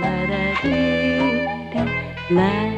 La da dee dee, la la.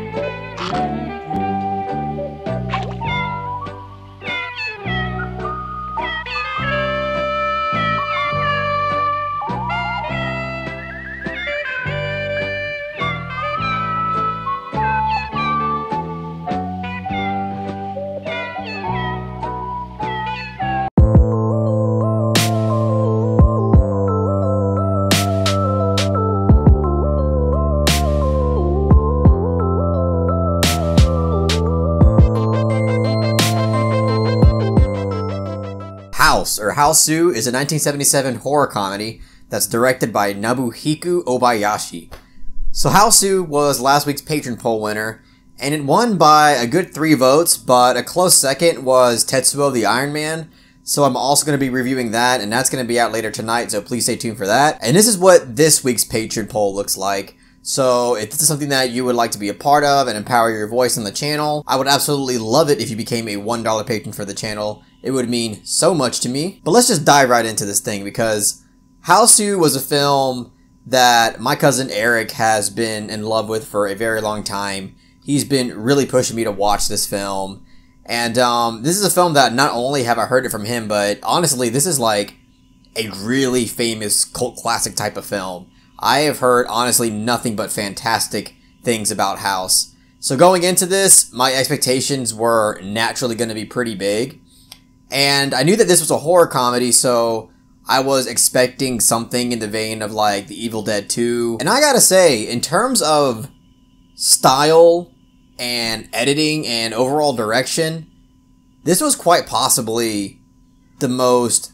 House, or Hausu, is a 1977 horror comedy that's directed by Nobuhiko Obayashi. So Hausu was last week's patron poll winner, and it won by a good 3 votes, but a close second was Tetsuo the Iron Man. So I'm also going to be reviewing that, and that's going to be out later tonight, so please stay tuned for that. And this is what this week's patron poll looks like. So if this is something that you would like to be a part of and empower your voice on the channel, I would absolutely love it if you became a $1 patron for the channel. It would mean so much to me. But let's just dive right into this thing, because Hausu was a film that my cousin Eric has been in love with for a very long time. He's been really pushing me to watch this film. And this is a film that not only have I heard it from him, but honestly, this is like a really famous cult classic type of film. I have heard, honestly, nothing but fantastic things about House. So going into this, my expectations were naturally going to be pretty big. And I knew that this was a horror comedy, so I was expecting something in the vein of like The Evil Dead 2. And I gotta say, in terms of style and editing and overall direction, this was quite possibly the most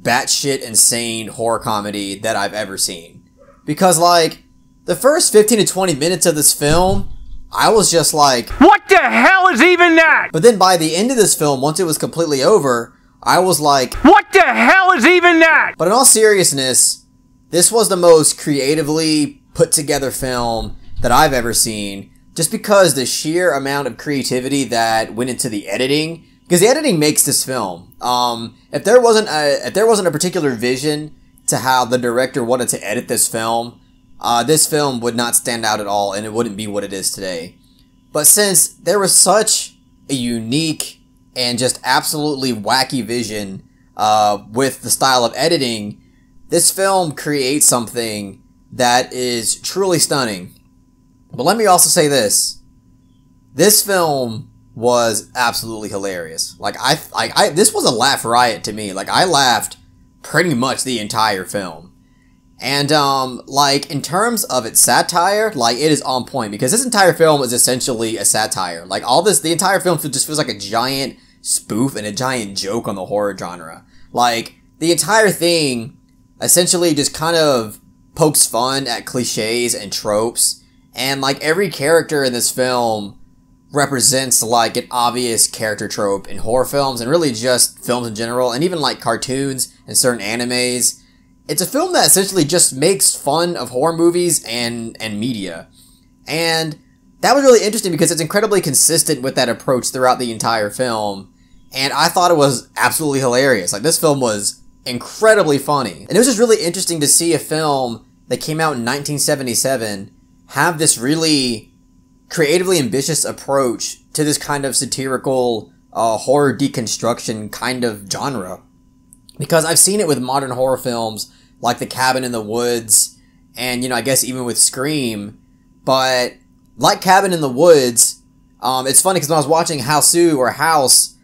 batshit insane horror comedy that I've ever seen. Because, like, the first 15 to 20 minutes of this film, I was just like, what the hell is even that? But then by the end of this film, once it was completely over, I was like, what the hell is even that? But in all seriousness, this was the most creatively put together film that I've ever seen, just because the sheer amount of creativity that went into the editing, because the editing makes this film. If there wasn't a particular vision to how the director wanted to edit this film would not stand out at all, and it wouldn't be what it is today. But since there was such a unique and just absolutely wacky vision with the style of editing, this film creates something that is truly stunning. But let me also say this. This film was absolutely hilarious. Like, this was a laugh riot to me. Like, I laughed pretty much the entire film. And, like, in terms of its satire, like, it is on point, because this entire film is essentially a satire. Like, the entire film just feels like a giant spoof and a giant joke on the horror genre. Like, the entire thing essentially just kind of pokes fun at cliches and tropes, and, like, every character in this film represents, like, an obvious character trope in horror films, and really just films in general, and even, like, cartoons and certain animes. It's a film that essentially just makes fun of horror movies and media. And that was really interesting because it's incredibly consistent with that approach throughout the entire film. And I thought it was absolutely hilarious. Like, this film was incredibly funny. And it was just really interesting to see a film that came out in 1977 have this really creatively ambitious approach to this kind of satirical horror deconstruction kind of genre. Because I've seen it with modern horror films like The Cabin in the Woods, and, you know, I guess even with Scream. But like Cabin in the Woods, it's funny because when I was watching Hausu, or House,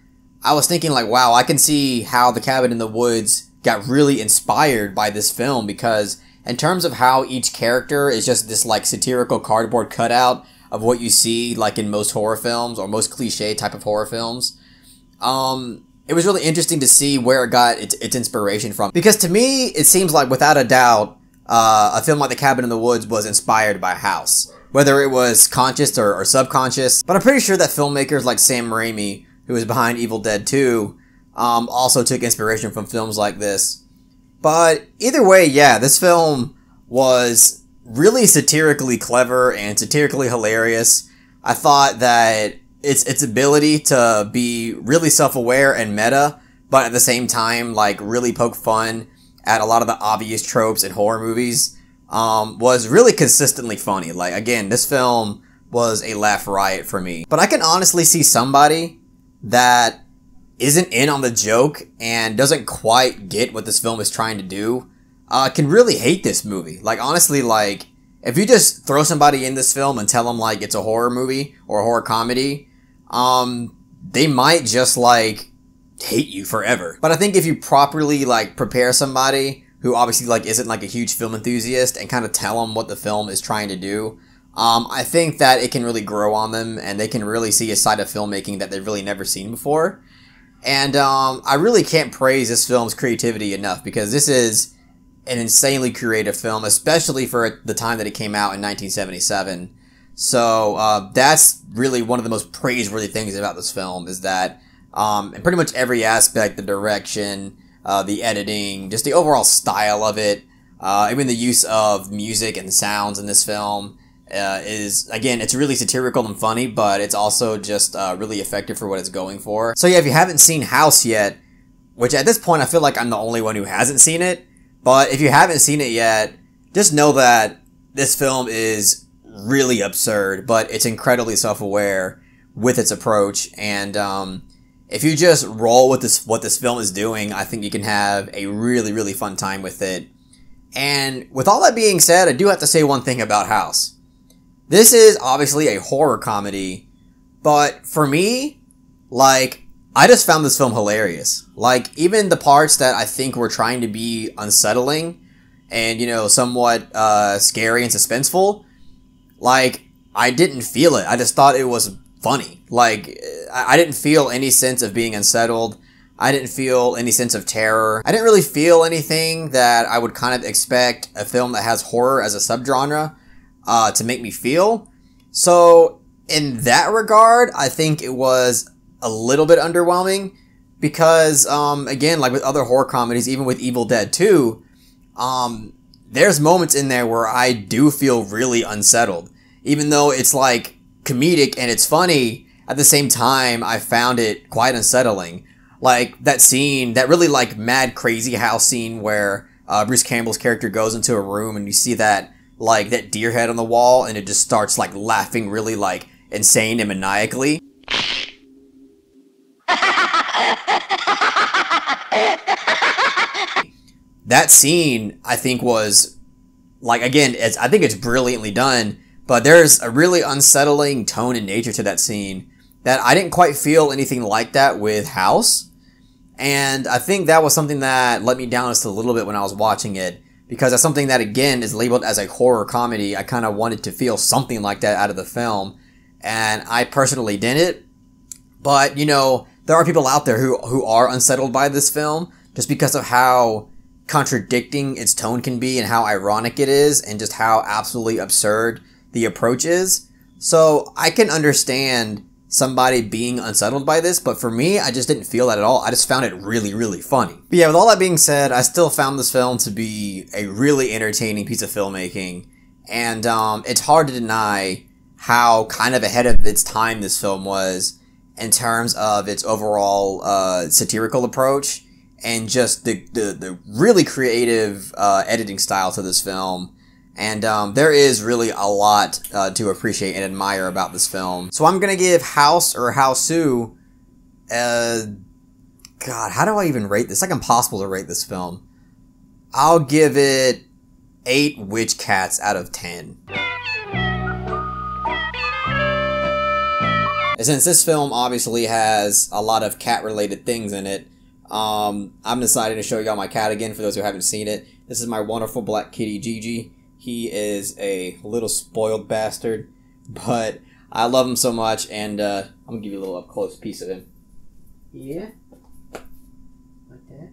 I was thinking like, wow, I can see how The Cabin in the Woods got really inspired by this film, because in terms of how each character is just this like satirical cardboard cutout of what you see like in most horror films, or most cliche type of horror films, it was really interesting to see where it got its inspiration from. Because to me, it seems like, without a doubt, a film like The Cabin in the Woods was inspired by House. Whether it was conscious or subconscious. But I'm pretty sure that filmmakers like Sam Raimi, who is behind Evil Dead 2, also took inspiration from films like this. But either way, yeah, this film was really satirically clever and satirically hilarious. I thought that its ability to be really self-aware and meta, but at the same time, like, really poke fun at a lot of the obvious tropes in horror movies was really consistently funny. Like, again, this film was a laugh riot for me. But I can honestly see somebody that isn't in on the joke and doesn't quite get what this film is trying to do, can really hate this movie. Like, honestly, like, if you just throw somebody in this film and tell them, like, it's a horror movie or a horror comedy, they might just, like, hate you forever. But I think if you properly, like, prepare somebody who obviously, like, isn't, like, a huge film enthusiast and kind of tell them what the film is trying to do, I think that it can really grow on them and they can really see a side of filmmaking that they've really never seen before. And, I really can't praise this film's creativity enough, because this is an insanely creative film, especially for the time that it came out in 1977. So, that's really one of the most praiseworthy things about this film, is that, in pretty much every aspect, the direction, the editing, just the overall style of it, even the use of music and sounds in this film, is, again, it's really satirical and funny, but it's also just, really effective for what it's going for. So yeah, if you haven't seen House yet, which at this point I feel like I'm the only one who hasn't seen it, but if you haven't seen it yet, just know that this film is really absurd, but it's incredibly self-aware with its approach. And if you just roll with what this film is doing, I think you can have a really, really fun time with it. And with all that being said, I do have to say one thing about House. This is obviously a horror comedy, but for me, like, I just found this film hilarious. Like, even the parts that I think were trying to be unsettling and, you know, somewhat scary and suspenseful, like, I didn't feel it. I just thought it was funny. Like, I didn't feel any sense of being unsettled. I didn't feel any sense of terror. I didn't really feel anything that I would kind of expect a film that has horror as a subgenre to make me feel. So, in that regard, I think it was a little bit underwhelming, because, again, like with other horror comedies, even with Evil Dead 2, there's moments in there where I do feel really unsettled. Even though it's, like, comedic and it's funny, at the same time, I found it quite unsettling. Like, that scene, that really, like, mad crazy house scene where Bruce Campbell's character goes into a room and you see that, like, that deer head on the wall, and it just starts, like, laughing really, like, insane and maniacally. That scene, I think, was, like, again, I think it's brilliantly done, but there's a really unsettling tone and nature to that scene that I didn't quite feel anything like that with House. And I think that was something that let me down just a little bit when I was watching it, because that's something that, again, is labeled as a horror comedy. I kind of wanted to feel something like that out of the film, and I personally didn't. But, you know, there are people out there who are unsettled by this film just because of how contradicting its tone can be and how ironic it is and just how absolutely absurd the approach is. So I can understand somebody being unsettled by this, but for me, I just didn't feel that at all. I just found it really, really funny. But yeah, with all that being said, I still found this film to be a really entertaining piece of filmmaking, and it's hard to deny how kind of ahead of its time this film was in terms of its overall satirical approach and just the really creative editing style to this film. And there is really a lot to appreciate and admire about this film. So I'm going to give House, or Hausu, God, how do I even rate this? It's like impossible to rate this film. I'll give it 8 witch cats out of 10. And since this film obviously has a lot of cat-related things in it, I'm deciding to show y'all my cat again for those who haven't seen it. This is my wonderful black kitty, Gigi. He is a little spoiled bastard, but I love him so much, and I'm going to give you a little up-close piece of him. Yeah? Like that?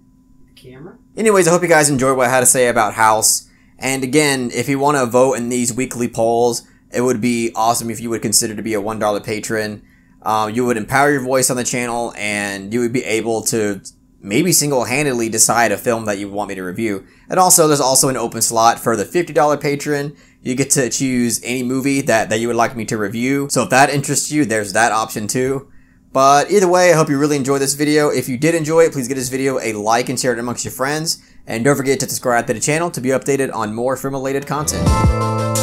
The camera? Anyways, I hope you guys enjoyed what I had to say about House. And again, if you want to vote in these weekly polls, it would be awesome if you would consider to be a $1 patron. You would empower your voice on the channel, and you would be able to maybe single-handedly decide a film that you want me to review. And also, there's also an open slot for the $50 patron. You get to choose any movie that you would like me to review. So if that interests you, there's that option too. But either way, I hope you really enjoyed this video. If you did enjoy it, please give this video a like and share it amongst your friends. And don't forget to subscribe to the channel to be updated on more film-related content.